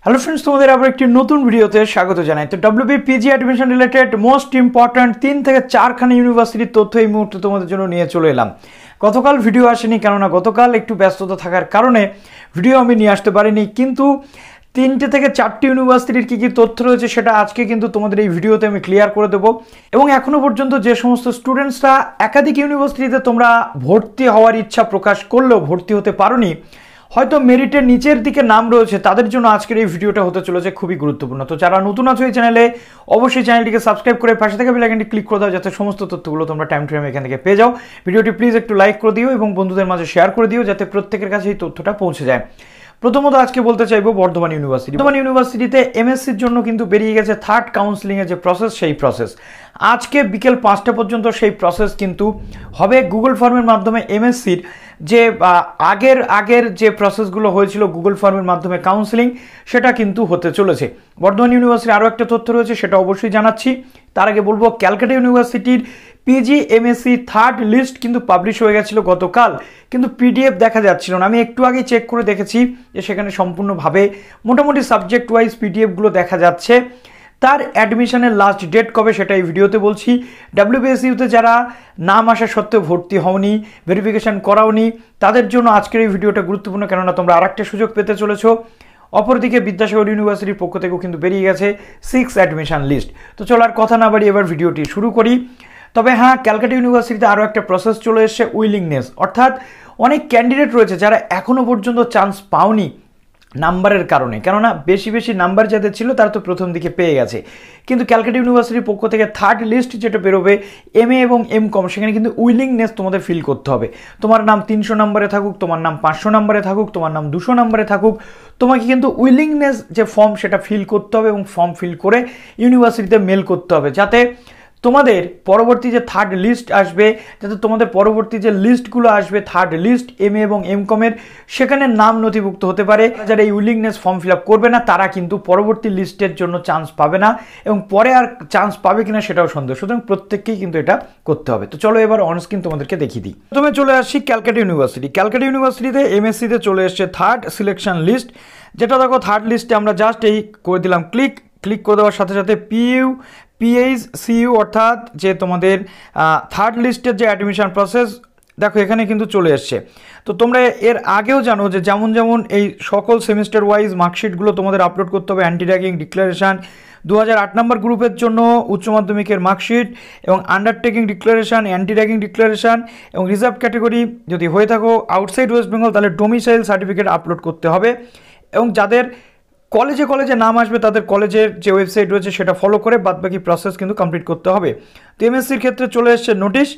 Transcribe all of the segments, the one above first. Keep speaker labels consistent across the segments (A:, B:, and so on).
A: Hello friends, तुम्हारे आबार एक नतून भिडियोते स्वागत जानाई। तो WBPG admission related most important 3 থেকে 4খানা ইউনিভার্সিটির তথ্য এই মুহূর্তে তোমাদের জন্য নিয়ে চলে এলাম। গতকাল ভিডিও আসেনি, কেননা গতকাল একটু ব্যস্ততা থাকার কারণে ভিডিও আমি নিয়ে আসতে পারিনি, কিন্তু 3টে থেকে 4টি ইউনিভার্সিটির কী কী তথ্য রয়েছে সেটা আজকে কিন্তু তোমাদের এই ভিডিওতে আমি ক্লিয়ার করে দেবো। এবং এখনও পর্যন্ত যে সমস্ত স্টুডেন্টসরা একাধিক ইউনিভার্সিটিতে তোমরা ভর্তি হওয়ার ইচ্ছা প্রকাশ করলেও ভর্তি হতে পারোনি, হয়তো মেরিটের নিচের দিকে নাম রয়েছে, তাদের জন্য আজকের এই ভিডিওটা হতে চলেছে খুবই গুরুত্বপূর্ণ। তো যারা নতুন আছো এই চ্যানেলে, অবশ্যই চ্যানেলটিকে সাবস্ক্রাইব করে পাশে থেকে বেল আইকনটি ক্লিক করে দাও, যাতে সমস্ত তথ্যগুলো তোমরা টাইম টু টাইম এখান থেকে পেয়ে যাও। ভিডিওটি প্লিজ একটু লাইক করে দিও এবং বন্ধুদের মাঝে শেয়ার করে দিও, যাতে প্রত্যেকের কাছে এই তথ্যটা পৌঁছে যায়। প্রথমত আজকে বলতে চাইবো বর্ধমান ইউনিভার্সিটি। বর্ধমান ইউনিভার্সিটিতে এমএসসির জন্য কিন্তু বেরিয়ে গেছে থার্ড কাউন্সেলিংয়ের যে প্রসেস, সেই প্রসেস আজকে বিকেল 5টা পর্যন্ত সেই প্রসেস কিন্তু হবে গুগল ফর্মের মাধ্যমে। এমএসসির যে আগের যে প্রসেসগুলো হয়েছিল গুগল ফর্মের মাধ্যমে কাউন্সেলিং, সেটা কিন্তু হতে চলেছে। বর্ধমান ইউনিভার্সিটির আরও একটা তথ্য রয়েছে, সেটা অবশ্যই জানাচ্ছি। তার আগে বলবো ক্যালকাটা ইউনিভার্সিটির পিজি এমএসসি থার্ড লিস্ট কিন্তু পাবলিশ হয়ে গেছিলো গতকাল, কিন্তু পিডিএফ দেখা যাচ্ছিল না। আমি একটু আগে চেক করে দেখেছি যে সেখানে সম্পূর্ণভাবে মোটামুটি সাবজেক্ট ওয়াইজ পিডিএফগুলো দেখা যাচ্ছে। তার অ্যাডমিশনের লাস্ট ডেট কবে সেটা এই ভিডিওতে বলছি। WBSUতে যারা নাম আসা সত্ত্বেও ভর্তি হওনি, ভেরিফিকেশান করাওনি, তাদের জন্য আজকের এই ভিডিওটা গুরুত্বপূর্ণ, কেননা তোমরা আরেকটা সুযোগ পেতে চলেছো। অপরদিকে বিদ্যাসাগর ইউনিভার্সিটির পক্ষ থেকেও কিন্তু বেরিয়ে গেছে 6 অ্যাডমিশন লিস্ট। তো চলার কথা না বাড়ি এবার ভিডিওটি শুরু করি। তবে হ্যাঁ, ক্যালকাটা ইউনিভার্সিটিতে আরও একটা প্রসেস চলে এসছে, উইলিংনেস, অর্থাৎ অনেক ক্যান্ডিডেট রয়েছে যারা এখনও পর্যন্ত চান্স পাওনি নাম্বারের কারণে, কেননা বেশি নাম্বার যাদের ছিল তারা তো প্রথম দিকে পেয়ে গেছে। কিন্তু ক্যালকাটা ইউনিভার্সিটির পক্ষ থেকে থার্ড লিস্ট যেটা বেরোবে MA এবং MCom, সেখানে কিন্তু উইলিংনেস তোমাদের ফিল করতে হবে। তোমার নাম 300 নম্বরে থাকুক, তোমার নাম 500 নম্বরে থাকুক, তোমার নাম 200 নম্বরে থাকুক, তোমাকে কিন্তু উইলিংনেস যে ফর্ম সেটা ফিল করতে হবে এবং ফর্ম ফিল করে ইউনিভার্সিটিতে মেল করতে হবে, যাতে তোমাদের পরবর্তী যে থার্ড লিস্ট আসবে, যাতে তোমাদের পরবর্তী যে লিস্টগুলো আসবে থার্ড লিস্ট MA এবং MCom-এর, সেখানে নাম নথিভুক্ত হতে পারে। যারা এই উইলিংনেস ফর্ম ফিল আপ করবে না, তারা কিন্তু পরবর্তী লিস্টের জন্য চান্স পাবে না, এবং পরে আর চান্স পাবে কিনা সেটাও সন্দেহ। সুতরাং প্রত্যেককেই কিন্তু এটা করতে হবে। তো চলো এবার অনস্ক্রিন তোমাদেরকে দেখিয়ে দিই। প্রথমে চলে আসছি ক্যালকাটা ইউনিভার্সিটি। ক্যালকাটা ইউনিভার্সিটিতে MSc-তে চলে এসছে থার্ড সিলেকশন লিস্ট, যেটা দেখো থার্ড লিস্টে আমরা জাস্ট এই করে দিলাম ক্লিক করে দেওয়ার সাথে সাথে PHCU অর্থাৎ যে তোমাদের থার্ড লিস্টের যে অ্যাডমিশন প্রসেস, দেখো এখানে কিন্তু চলে এসছে। তো তোমরা এর আগেও জানো যে যেমন এই সকল সেমিস্টার ওয়াইজ মার্কশিটগুলো তোমাদের আপলোড করতে হবে, অ্যান্টি র্যাগিং ডিক্লারেশান, 2008 নম্বর গ্রুপের জন্য উচ্চ মাধ্যমিকের মার্কশিট, এবং undertaking declaration, anti ragging declaration, এবং রিজার্ভ ক্যাটাগরি যদি হয়ে থাকো আউটসাইড ওয়েস্ট বেঙ্গল, তাহলে ডোমিসাইল সার্টিফিকেট আপলোড করতে হবে। এবং যাদের কলেজে নাম আসবে তাদের কলেজের যে ওয়েবসাইট রয়েছে সেটা ফলো করে বাদবাকি প্রসেস কিন্তু কমপ্লিট করতে হবে। তো এমএসসির ক্ষেত্রে চলে এসছে নোটিশ।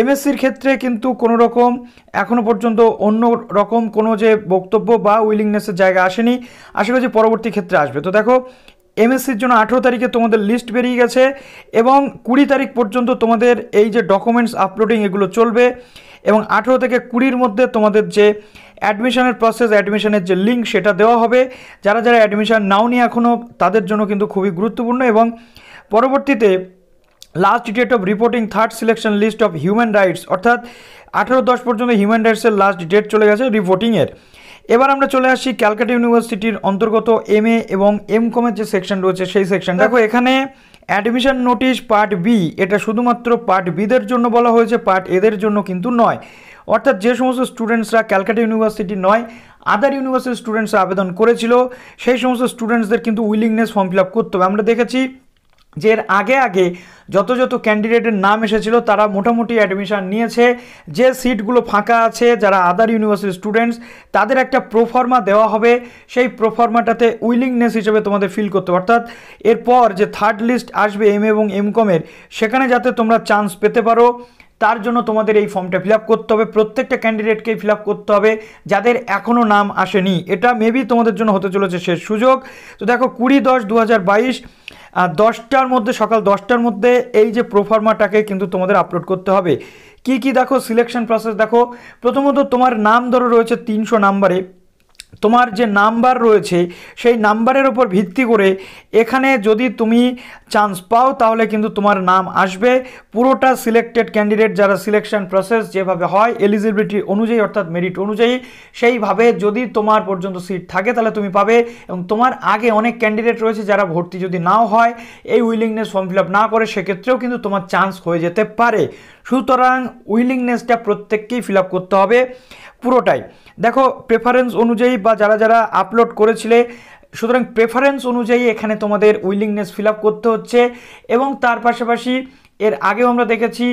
A: এমএসসির ক্ষেত্রে কিন্তু কোনো রকম এখনও পর্যন্ত অন্য রকম কোনো যে বক্তব্য বা উইলিংনেসের জায়গা আসেনি, আশা করছি পরবর্তী ক্ষেত্রে আসবে। তো দেখো এমএসসির জন্য 18 তারিখে তোমাদের লিস্ট বেরিয়ে গেছে, এবং 20 তারিখ পর্যন্ত তোমাদের এই যে ডকুমেন্টস আপলোডিং এগুলো চলবে, এবং 18 থেকে 20-র মধ্যে তোমাদের যে অ্যাডমিশনের প্রসেস, অ্যাডমিশনের যে লিঙ্ক সেটা দেওয়া হবে। যারা অ্যাডমিশন নাওনি এখনও, তাদের জন্য কিন্তু খুবই গুরুত্বপূর্ণ। এবং পরবর্তীতে last date of reporting third selection list of human rights, অর্থাৎ 18/10 পর্যন্ত হিউম্যান রাইটসের লাস্ট ডেট চলে গেছে রিপোর্টিংয়ের। এবার আমরা চলে আসছি ক্যালকাটা ইউনিভার্সিটির অন্তর্গত MA এবং MCom-এর যে সেকশন রয়েছে সেই সেকশন। দেখো এখানে অ্যাডমিশন নোটিশ পার্ট বি, এটা শুধুমাত্র পার্ট বিদের জন্য বলা হয়েছে, পার্ট এদের জন্য কিন্তু নয়। অর্থাৎ যে সমস্ত স্টুডেন্টসরা ক্যালকাটা ইউনিভার্সিটি নয়, আদার ইউনিভার্সিটির স্টুডেন্টসরা আবেদন করেছিল, সেই সমস্ত স্টুডেন্টসদের কিন্তু উইলিংনেস ফর্ম ফিল আপ করতে হবে। আমরা দেখেছি যে এর আগে যত ক্যান্ডিডেটের নাম এসেছিল তারা মোটামুটি অ্যাডমিশন নিয়েছে। যে সিটগুলো ফাঁকা আছে, যারা আদার ইউনিভার্সিটির স্টুডেন্টস, তাদের একটা প্রোফর্মা দেওয়া হবে। সেই প্রোফর্মাটাতে উইলিংনেস হিসেবে তোমাদের ফিল করতে হবে, অর্থাৎ এরপর যে থার্ড লিস্ট আসবে MA এবং MCom-এর, সেখানে যাতে তোমরা চান্স পেতে পারো, তার জন্য তোমাদের এই ফর্মটা ফিল আপ করতে হবে। প্রত্যেকটা ক্যান্ডিডেটকেই ফিল আপ করতে হবে যাদের এখনও নাম আসেনি। এটা মেবি তোমাদের জন্য হতে চলেছে শেষ সুযোগ। তো দেখো 20/10/2022 10টার মধ্যে, সকাল 10টার মধ্যে এই যে প্রোফর্মাটাকে কিন্তু তোমাদের আপলোড করতে হবে। কি দেখো সিলেকশন প্রসেস দেখো, প্রথমত তোমার নাম ধরো রয়েছে 300 নাম্বারে, তোমার যে নাম্বার রয়েছে সেই নাম্বারের উপর ভিত্তি করে এখানে যদি তুমি চান্স পাও তাহলে কিন্তু তোমার নাম আসবে। পুরোটা সিলেক্টেড ক্যান্ডিডেট যারা সিলেকশন প্রসেস যেভাবে হয় এলিজিবিলিটি অনুযায়ী অর্থাৎ মেরিট অনুযায়ী সেইভাবে যদি তোমার পর্যন্ত সিট থাকে তাহলে তুমি পাবে। এবং তোমার আগে অনেক ক্যান্ডিডেট রয়েছে যারা ভর্তি যদি নাও হয় এই উইলিংনেস ফর্ম ফিল আপ না করে সেক্ষেত্রেও কিন্তু তোমার চান্স হয়ে যেতে পারে। সুতরাং উইলিংনেসটা প্রত্যেককেই ফিল আপ করতে হবে পুরোটাই। দেখো প্রেফারেন্স অনুযায়ী বা যারা যারা আপলোড করেছিলে, সুতরাং প্রেফারেন্স অনুযায়ী এখানে তোমাদের উইলিংনেস ফিল আপ করতে হচ্ছে। এবং তার পাশাপাশি এর আগেও আমরা দেখেছি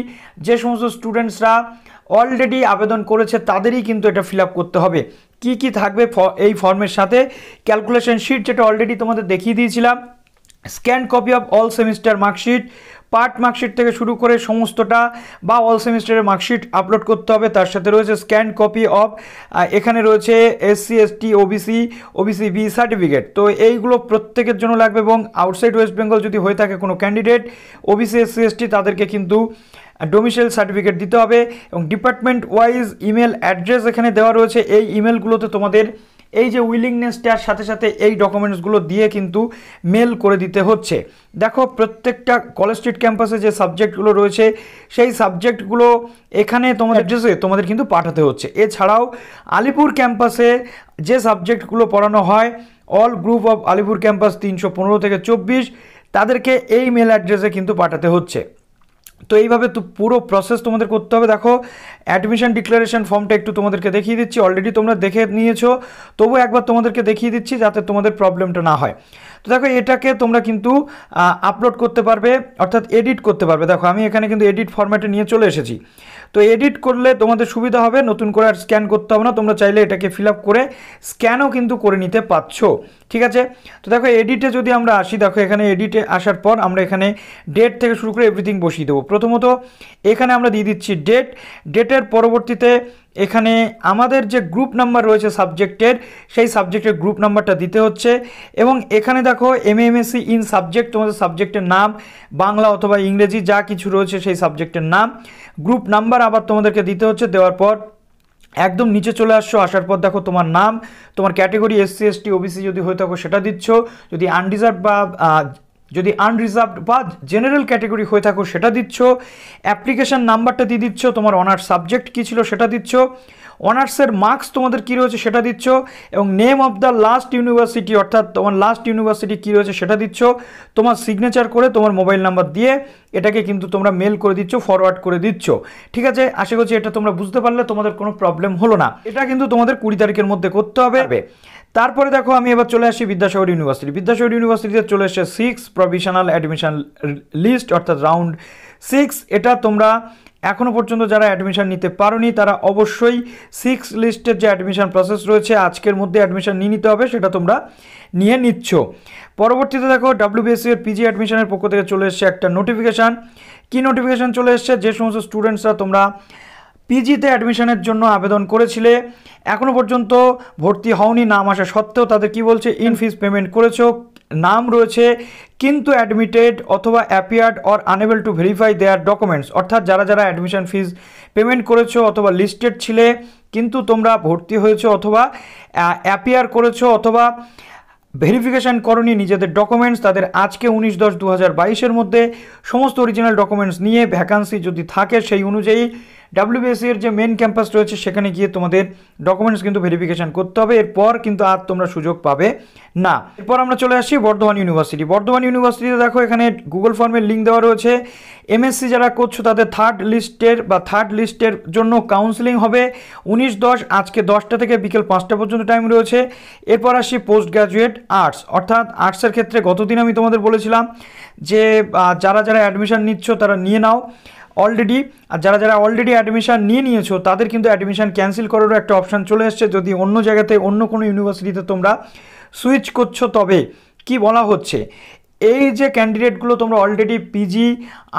A: যে সমস্ত স্টুডেন্টসরা অলরেডি আবেদন করেছে তাদেরই কিন্তু এটা ফিল আপ করতে হবে। কি কি থাকবে এই ফর্মের সাথে? ক্যালকুলেশন শিট যেটা অলরেডি তোমাদের দেখিয়ে দিয়েছিলাম, scan copy of all semester marksheet, part marksheet থেকে শুরু করে সমস্তটা বা অল সেমিস্টারের মার্কশিট আপলোড করতে হবে। তার সাথে রয়েছে স্ক্যান কপি অফ, এখানে রয়েছে SC ST OBC B certificate. তো এইগুলো প্রত্যেকের জন্য লাগবে। এবং আউটসাইড ওয়েস্ট বেঙ্গল যদি হয়ে থাকে কোনো ক্যান্ডিডেট ওবিসি এসসি এসটি তাদেরকে কিন্তু ডোমিসাইল সার্টিফিকেট দিতে হবে। এবং ডিপার্টমেন্ট ওয়াইজ ইমেল অ্যাড্রেস এখানে দেওয়া রয়েছে। এই ইমেলগুলোতে তোমাদের এই যে উইলিংনেসটার সাথে সাথে এই ডকুমেন্টসগুলো দিয়ে কিন্তু মেল করে দিতে হচ্ছে। দেখো প্রত্যেকটা কলেজ স্ট্রিট ক্যাম্পাসে যে সাবজেক্টগুলো রয়েছে সেই সাবজেক্টগুলো এখানে তোমাদের অ্যাড্রেসে তোমাদের কিন্তু পাঠাতে হচ্ছে। এছাড়াও আলিপুর ক্যাম্পাসে যে সাবজেক্টগুলো পড়ানো হয় all group of Alipore campus 315 থেকে 24 তাদেরকে এই মেল অ্যাড্রেসে কিন্তু পাঠাতে হচ্ছে। তো এইভাবে তো পুরো প্রসেস তোমাদের করতে হবে। দেখো অ্যাডমিশন ডিক্লারেশন ফর্মটা একটু তোমাদেরকে দেখিয়ে দিচ্ছি, অলরেডি তোমরা দেখে নিয়েছো, তবু একবার তোমাদেরকে দেখিয়ে দিচ্ছি যাতে তোমাদের প্রবলেমটা না হয়। তো দেখো এটাকে তোমরা কিন্তু আপলোড করতে পারবে অর্থাৎ এডিট করতে পারবে। দেখো আমি এখানে কিন্তু এডিট ফরম্যাটে নিয়ে চলে এসেছি। তো এডিট করলে তোমাদের সুবিধা হবে, নতুন করে আর স্ক্যান করতে হবে না, তোমরা চাইলে এটাকে ফিল আপ করে স্ক্যানও কিন্তু করে নিতে পারছো। ঠিক আছে, তো দেখো এডিটে যদি আমরা আসি, দেখো এখানে এডিটে আসার পর আমরা এখানে ডেট থেকে শুরু করে এভরিথিং বসিয়ে দেবো। প্রথমত এখানে আমরা দিয়ে দিচ্ছি ডেটের পরবর্তীতে এখানে আমাদের যে গ্রুপ নাম্বার রয়েছে সাবজেক্টের সেই সাবজেক্টের গ্রুপ নাম্বারটা দিতে হচ্ছে। এবং এখানে দেখো এমএমএসসি ইন সাবজেক্ট তোমাদের সাবজেক্টের নাম, বাংলা অথবা ইংরেজি যা কিছু রয়েছে সেই সাবজেক্টের নাম, গ্রুপ নাম্বার আবার তোমাদেরকে দিতে হচ্ছে। দেওয়ার পর একদম নিচে চলে আসছো, আসার পর দেখো তোমার নাম, তোমার ক্যাটেগরি এসসি এসটি ওবিসি যদি হয়ে থাকো সেটা দিচ্ছ, যদি আনরিজার্ভড বা জেনারেল ক্যাটেগরি হয়ে থাকো সেটা দিচ্ছ, অ্যাপ্লিকেশন নাম্বারটা দিয়ে দিচ্ছ, তোমার অনার্স সাবজেক্ট কী ছিল সেটা দিচ্ছ, অনার্সের মার্কস তোমাদের কী রয়েছে সেটা দিচ্ছ, এবং name of the last university অর্থাৎ তোমার লাস্ট ইউনিভার্সিটি কী রয়েছে সেটা দিচ্ছ, তোমার সিগনেচার করে তোমার মোবাইল নাম্বার দিয়ে এটাকে কিন্তু তোমরা মেল করে দিচ্ছ, ফরওয়ার্ড করে দিচ্ছ। ঠিক আছে, আশা করছি এটা তোমরা বুঝতে পারলে, তোমাদের কোনো প্রবলেম হলো না। এটা কিন্তু তোমাদের 20 তারিখের মধ্যে করতে হবে। তারপরে দেখো আমি এবার চলে আসি বিদ্যাসাগর ইউনিভার্সিটিতে চলে এসে 6 প্রভিশনাল অ্যাডমিশন লিস্ট অর্থাৎ রাউন্ড 6। এটা তোমরা এখনও পর্যন্ত যারা অ্যাডমিশন নিতে পারোনি তারা অবশ্যই 6 লিস্টের যে অ্যাডমিশন প্রসেস রয়েছে আজকের মধ্যে অ্যাডমিশন নিয়ে নিতে হবে, সেটা তোমরা নিয়ে নিচ্ছ। পরবর্তীতে দেখো WBSU এর পিজি অ্যাডমিশনের পক্ষ থেকে চলে এসছে একটা নোটিফিকেশান। কি নোটিফিকেশান চলে এসছে? যে সমস্ত স্টুডেন্টসরা তোমরা পিজিতে অ্যাডমিশনের জন্য আবেদন করেছিলে, এখনও পর্যন্ত ভর্তি হওনি, নাম আসা সত্ত্বেও তাদের কি বলছে, ইন ফিস পেমেন্ট করেছো, নাম রয়েছে কিন্তু অ্যাডমিটেড অথবা appeared or unable to verify their documents, অর্থাৎ যারা যারা অ্যাডমিশন ফিস পেমেন্ট করেছো অথবা লিস্টেড ছিলে কিন্তু তোমরা ভর্তি হয়েছো অথবা অ্যাপিয়ার করেছো অথবা ভেরিফিকেশান করনি নিজেদের ডকুমেন্টস, তাদের আজকে 19/10/2022 মধ্যে সমস্ত অরিজিনাল ডকুমেন্টস নিয়ে ভ্যাকান্সি যদি থাকে সেই অনুযায়ী WBSU এর যে মেন ক্যাম্পাস রয়েছে সেখানে গিয়ে তোমাদের ডকুমেন্টস কিন্তু ভেরিফিকেশান করতে হবে। এরপর কিন্তু আর তোমরা সুযোগ পাবে না। এরপর আমরা চলে আসি বর্ধমান ইউনিভার্সিটিতে দেখো এখানে গুগল ফর্মের লিঙ্ক দেওয়া রয়েছে। এমএসসি যারা করছো তাদের থার্ড লিস্টের জন্য কাউন্সেলিং হবে 19/10, আজকে 10টা থেকে বিকেল 5টা পর্যন্ত টাইম রয়েছে। এরপর আসি পোস্ট গ্র্যাজুয়েট আর্টস, অর্থাৎ আর্টসের ক্ষেত্রে গতদিন আমি তোমাদের বলেছিলাম যে যারা যারা অ্যাডমিশন নিচ্ছ তারা নিয়ে নাও অলরেডি, আর যারা যারা অলরেডি অ্যাডমিশন নিয়ে নিয়েছো তাদের কিন্তু অ্যাডমিশন ক্যান্সেল করারও একটা অপশান চলে এসছে। যদি অন্য জায়গাতে অন্য কোনো ইউনিভার্সিটিতে তোমরা সুইচ করছো তবে কি বলা হচ্ছে, এই যে ক্যান্ডিডেটগুলো তোমরা অলরেডি পিজি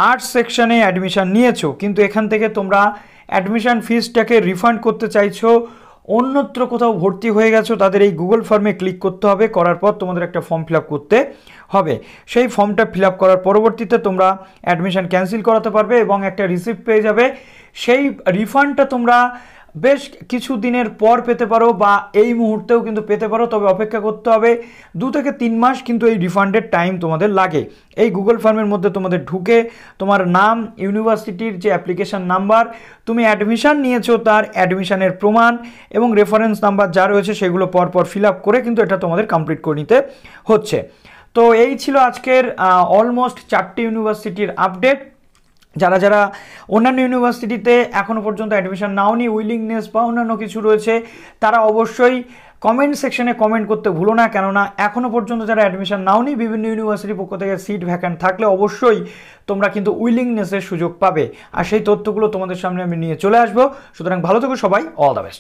A: আর্টস সেকশানে অ্যাডমিশন নিয়েছো কিন্তু এখান থেকে তোমরা অ্যাডমিশন ফিসটাকে রিফান্ড করতে চাইছো, অন্যত্র কোথাও ভর্তি হয়ে গেছো, তাদের এই গুগল ফর্মে ক্লিক করতে হবে। করার পর তোমাদের একটা ফর্ম ফিল আপ করতে হবে। সেই ফর্মটা ফিল আপ করার পরবর্তীতে তোমরা অ্যাডমিশন ক্যান্সেল করাতে পারবে এবং একটা রিসিপ্ট পেয়ে যাবে। সেই রিফান্ডটা তোমরা বেশ কিছু দিনের পর পেতে পারো বা এই মুহূর্তেও কিন্তু পেতে পারো, তবে অপেক্ষা করতে হবে 2 থেকে 3 মাস কিন্তু এই রিফান্ডের টাইম তোমাদের লাগে। এই গুগল ফর্মের মধ্যে তোমাদের ঢুকে তোমার নাম, ইউনিভার্সিটির যে অ্যাপ্লিকেশন নাম্বার, তুমি অ্যাডমিশন নিয়েছো তার অ্যাডমিশনের প্রমাণ এবং রেফারেন্স নাম্বার যা রয়েছে সেগুলো পরপর ফিল আপ করে কিন্তু এটা তোমাদের কমপ্লিট করে নিতে হচ্ছে। তো এই ছিল আজকের অলমোস্ট 4টি ইউনিভার্সিটির আপডেট। যারা যারা অন্যান্য ইউনিভার্সিটিতে এখনও পর্যন্ত অ্যাডমিশন নাওনি, উইলিংনেস বা অন্যান্য কিছু রয়েছে, তারা অবশ্যই কমেন্ট সেকশনে কমেন্ট করতে ভুলো না, কেননা এখনও পর্যন্ত যারা অ্যাডমিশন নাওনি বিভিন্ন ইউনিভার্সিটির পক্ষ থেকে সিট ভ্যাকান্ট থাকলে অবশ্যই তোমরা কিন্তু উইলিংনেসের সুযোগ পাবে, আর সেই তথ্যগুলো তোমাদের সামনে আমি নিয়ে চলে আসবো। সুতরাং ভালো থেকো সবাই, অল দ্য বেস্ট।